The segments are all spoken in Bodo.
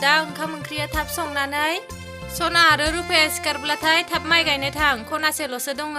दा ओंखाम ओंख्रिया थाब संनानै सना आरो रुफाया सिखारब्लाथाय थाब माइ गायनो थां खनासेल'सो दङ।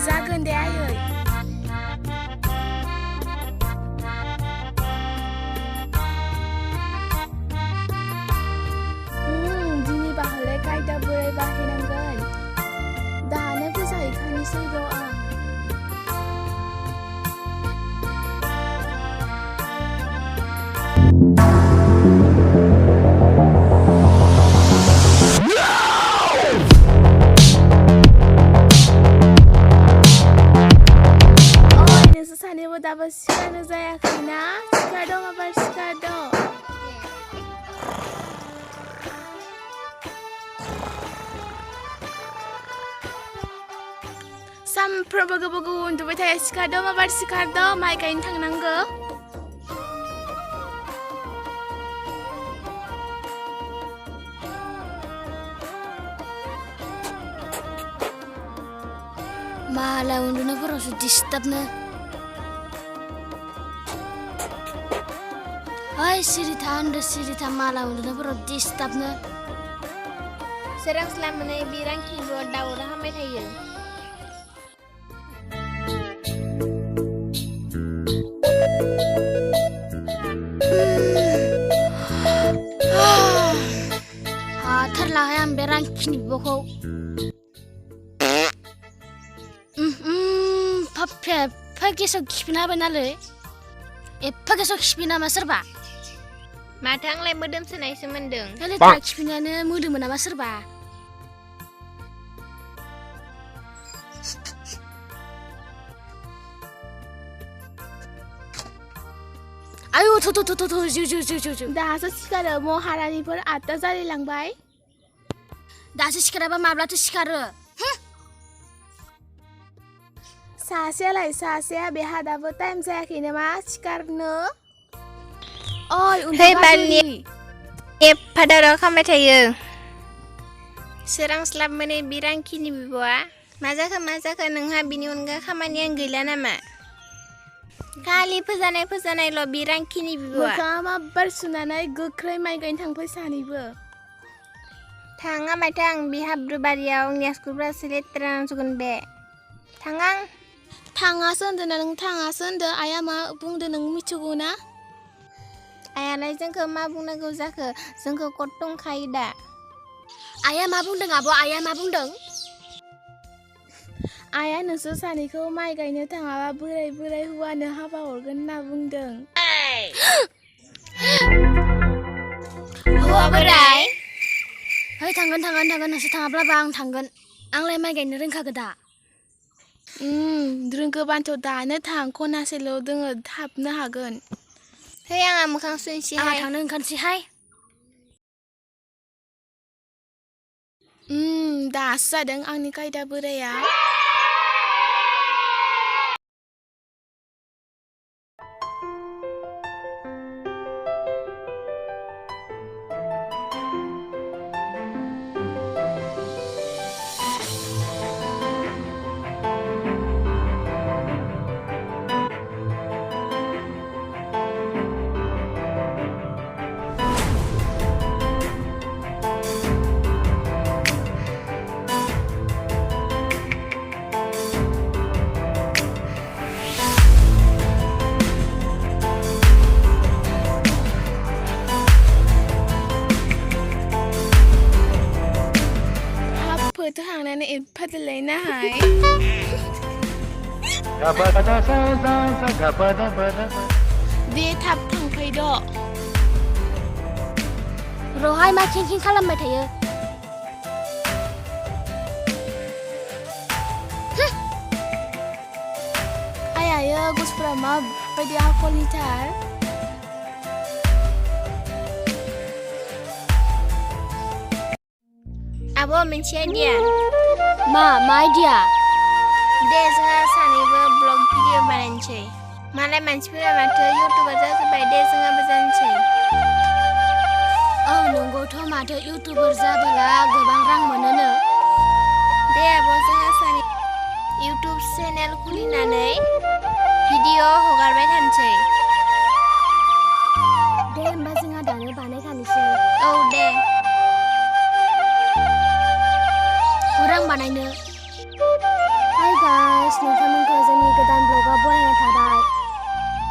जागोन दे आयै। दिनै बाहायलाय गायदा बोराय बाहायनांगोन। दानो फोजाहैखानोसै र' आं। सानैबो दाबो सिखारनो जायाखैना? सिखारदों आबार सिखारदों। सानफ्रोमबो गोबाव गोबाव उन्दुबाय थायो। सिखारदों आबार सिखारदों। माइ गायनो थांनांगौ। मालाय उन्दुनायफोरावसो डिस्टार्बनो। ओइ सिरिथा होनदो सिरिथा मालाय उन्दुनायफोराव डिस्टार्बनो। सोरांस्लाबनानै बिरांखिबो दावराव खालामबाय थायो। हाथारलाहाय आं बे रांखिनि बिब'खौ। एफा गेसाव खिफिना होबाय नालाय। एफा गेसाव खिफिना नामा सोरबा? माथो आंलाय मोदोमसोनायसो मोनदों। लेथ्रा खिफिनायानो मोदोमो नामा सोरबा? आयु जौ दासो सिखारो महारानिफोर 8ता जालायलांबाय। दासो सिखाराबा माब्लाथो सिखारो? सासेया बेहा दाबो टाइम जायाखै नामा सिखारनो? ओइ उन्दुबाय एफा दावराव खालामबाय थायो। सोरांस्लाबनानै बिरांखिनि बिब'आ मा जाखो नोंहा बिनि अनगा खामानियानो गैला नामा? खालि फोजानायल' बिरांखिनि बिब'आ। मोखाङा माबार सुनानै गोख्रै माइ गायनो थांफै सानैबो। थाङा माथो आं बे हाब्रुबारियाव आंनि आसुगुरफोरासो लेथ्रा नांजोबगोन बे। थाङां। थाङासो होनदो ना नों थाङासो होनदो। आइया मा बुंदो नों मिथिगौ ना? आइयालाय जोंखौ मा बुंनांगौ जाखो? जोंखौ कट दंखायो दा। आइया मा बुंदों आब'? आइया मा बुंदों? आइया नोंसोर सानैखौ माइ गायनो थाङाबा बोराय हौवानो हाबा हरगोन होनना बुंदों। हौवा बोराय? है थांगोन नोंसोर थाङाब्लाबो आं थांगोन। आंलाय माइ गायनो रोंखागो दा। रोंगोबानोथ' दानो थां खनासेल' दोङो थाबनो हागोन। है आंहा मोखां सुनोसैहाय। आंहा थांनो ओंखारसैहाय। दासो जादों आंनि गायदा बोराया। फोथो हांनानै एफा दोलायनाहाय। दे थाब थांफैद'। रहाय मा खें खालामबाय थायो। आइया गथ'फोरा माबायदि आखलनिथार। आब' मोनसे आइडिया। मा आइडिया? दे जोंहा सानैबो ब्लग भिडिअ बानायनोसै। मालाय मानसिफोरा माथो इउटुबार जाजोब्बाय। दे जोंहाबो जानोसै। औ नंगौथ' माथो इउटुबार जाबोला गोबां रां मोनोनो। दे आब' जोंहा सानै इउटुब चेनेल खुलिनानै भिडिअ हगारबाय थानोसै। दे होमबा जोंहा दानो बानायखानोसै। बानायनो हाय गाइस नोंथांमोनखौ जोंनि गोदान ब्लगाव बरायनाय थाबाय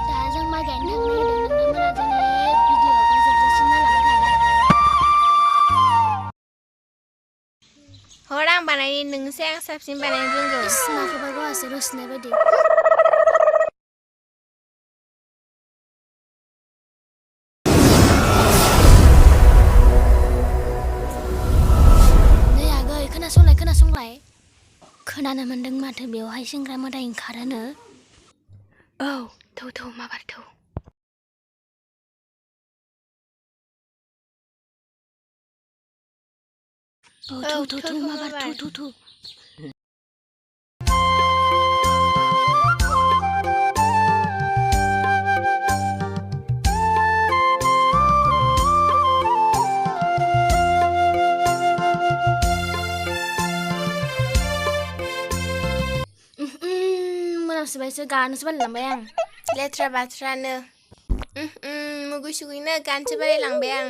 दा जों माइ गायनो थांनो नागिरदों नोंथांमोना जोंनि भिडिअखौ जोबजासिम नायलांबाय थादो हर आं बानायनि नोंसै आं साबसिन बानायनो रोंगौ माखौबा गावहासो रुसिनाय बायदि नै आगै खोनासंलाय खोनानो मोन्दों माथो बेवहाय सेंग्रा मोदाय ओंखारोनो औ थौ माबार थौ थौ माबार थौ मोनामसोबायसो गानोसो बालायलांबाय आं लेथ्रा बाथ्रानो मुगै सुगैनो गानसो बालायलांबाय आं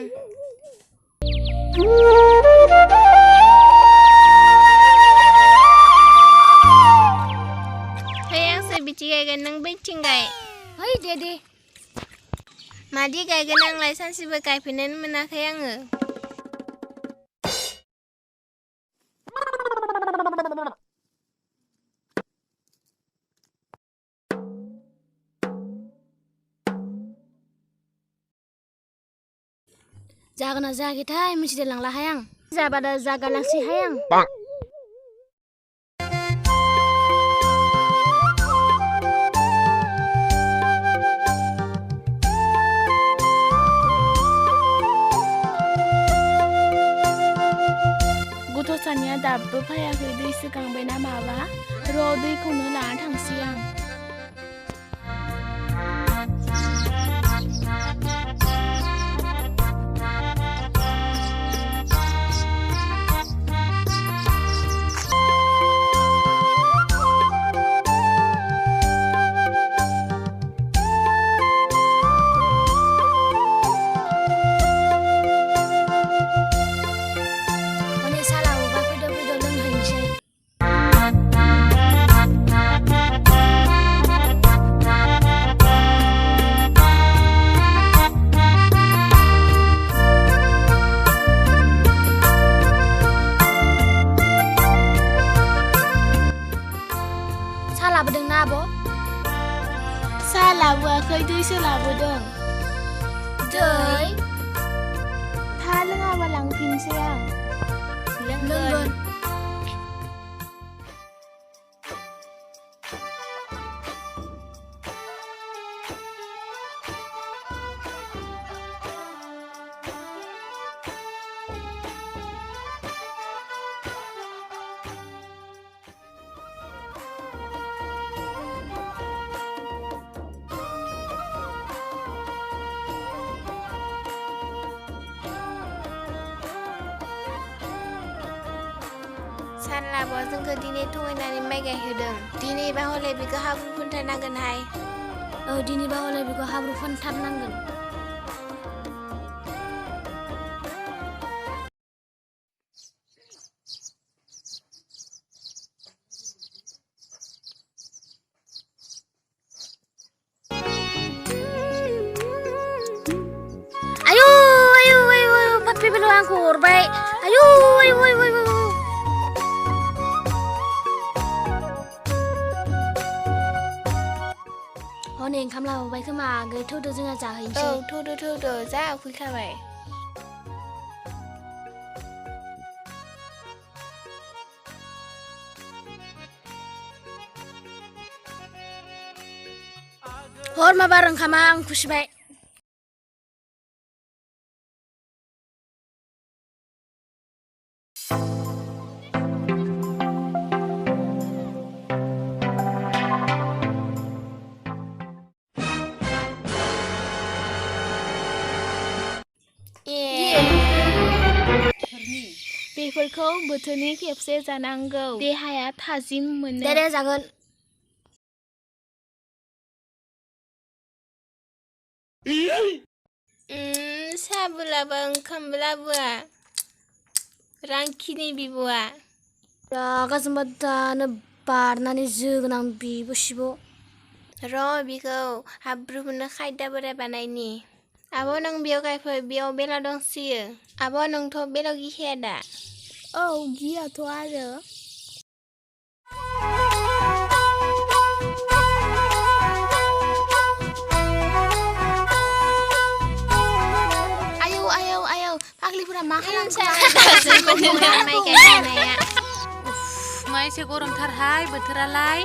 है आंसो बिदि गायगोन नों बैथिं गाय है दे मादि गायगोन आंलाय सानसेबो गायफेरनोनो मोनाखै आङो जागोन ना जायाखैथाय मिथिलायलांलाहाय आं जाबादा जागालांसैहाय आं गथ' सानैया दाबो फैयाखै दैसो गांबाय ना माबा र' दैखौनो लाना थांसै आं माने सालाबोबा फैदो लोंहैनोसै साहा लाबोदोंना आब' साहा लाबोआखै दैसो लाबोदों दै था लोङाबा लांफिनसै आं लोंगोन सानलाबो जोंखौ दिनै थगायनानै माइ गायहोदों दिनैबा हले बेखौ हाब्रु फोनथारनांगोनहाय दिनैबा हले बेखौ हाब्रु फोनथारनांगोन आयु पाप्पि बेल' आंखौ हरबाय आयु हनै ओंखाम लाबोबाय खोमा आगै थौदो जोंहा जाहैनोसै थौदो जा उखैखाबाय हर माबार ओंखामा आं खुसिबाय बेफोरखौ बोथोरनि खेबसे जानांगौ देहाया थाजिम मोनो दे जागोन साहाबो लाबोआ ओंखामबो लाबोआ रांखिनि बिब'आ रागा जोंबा दानो बारनानै जोगोन आं बिब' सिब'। र' बिखौ हाब्रुखौनो खायदा बोराय बानायनि। आब' नों बेयाव गायफै, बेयाव बेलाव दंसोयो। आब' नोंथ' बेलाव गिखाया दा? औ गियाथ' आरो। आयौ फाग्लिफोरा मा खालामखो? माइ गायनाया। मा एसे गरमथारहाय बोथोरालाय।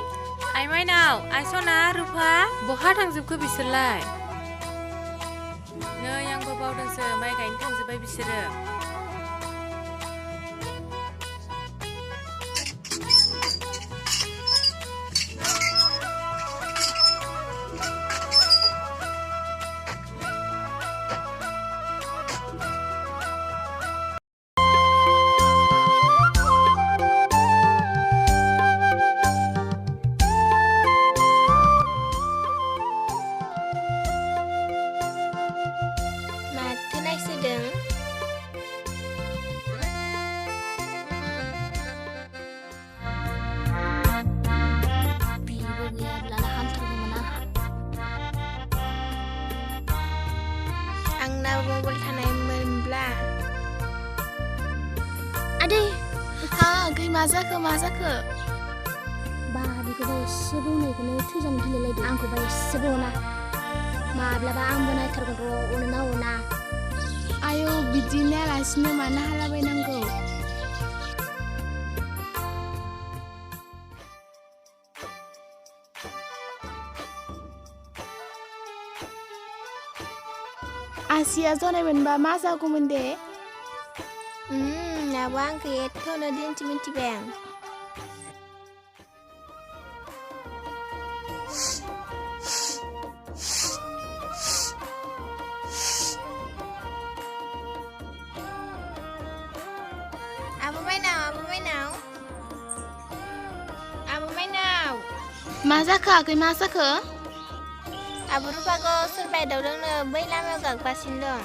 आइ माइनाव, आइ सना, रुफा बहा थांजोबखो बिसोरलाय? नै आंबो बावदोंसो, माइ गायनो थांजोब्बाय बिसोरो। माथो नायसोदों? बिब' गैयाब्लानो हामथारगौमोन आंहा। आंनाव मबाइल थानायमोनब्ला। आदै हा गै मा जाखो? बा बेखौबा एसे बुंनायखौनो थैजानो गिलायलायदो। आंखौबा एसेबो अना। माब्लाबा आंबो नायथारगोन र' अनोना अना। आयौ बिदि नायालासिनो मानो हालाबायनांगौ? आसिया जनायमोनबा मा जागौमोन दे? आब' आंखौ एथ'नो दिन्थि मिथिबाय आं। आब' माइनाव। मा जाखो आगै मा जाखो? आब' रुफाखौ सोरबा एदावदोंनो, बै लामायाव गाखोगासिनो दं।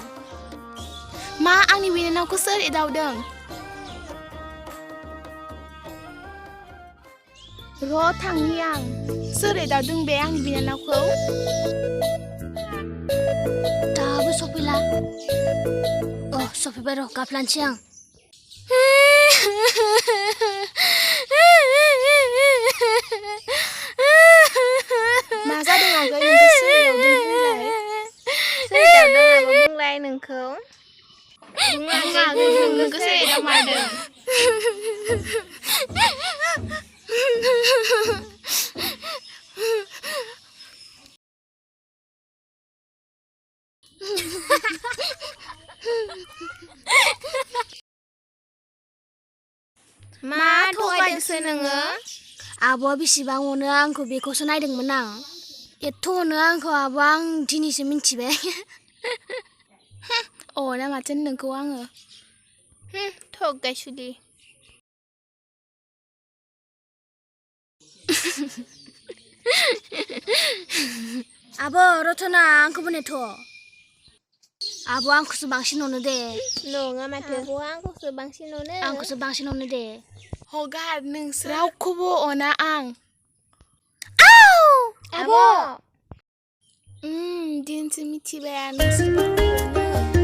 मा आंनि बिनानावखौ सोर एदावदों? र' थांनि आं। सोर एदावदों बे आंनि बिनानावखौ? दाबो सफैला। सफैबाय र' गाफ्लानोसै आं। मा जादों आगै नोंखौ सोर एदावदों बुंलाय? सोर एदावदों आब' बुंलाय नोंखौ? बुङा आगै नोंखौ सोर एदावमारदों? मा थगायदोंसो नोङो? आब'आ बेसेबां अनो आंखौ बेखौसो नायदोंमोन आं। एथ' अनो आंखौ आब' आं दिनैसो मिन्थिबाय। ना माथो नोंखौ आङो? थगायसुलि। आब' रतना आंखौबो नेथ'। आब' आंखौसो बांसिन अनो दे। नङा माथो आंखौसो बांसिन अनो। आंखौसो बांसिन अनो दे। हगार नोंसोर रावखौबो अना आं। आब'! दिनैसो मिथिबाय आं नोंसोर आंखौ अनो।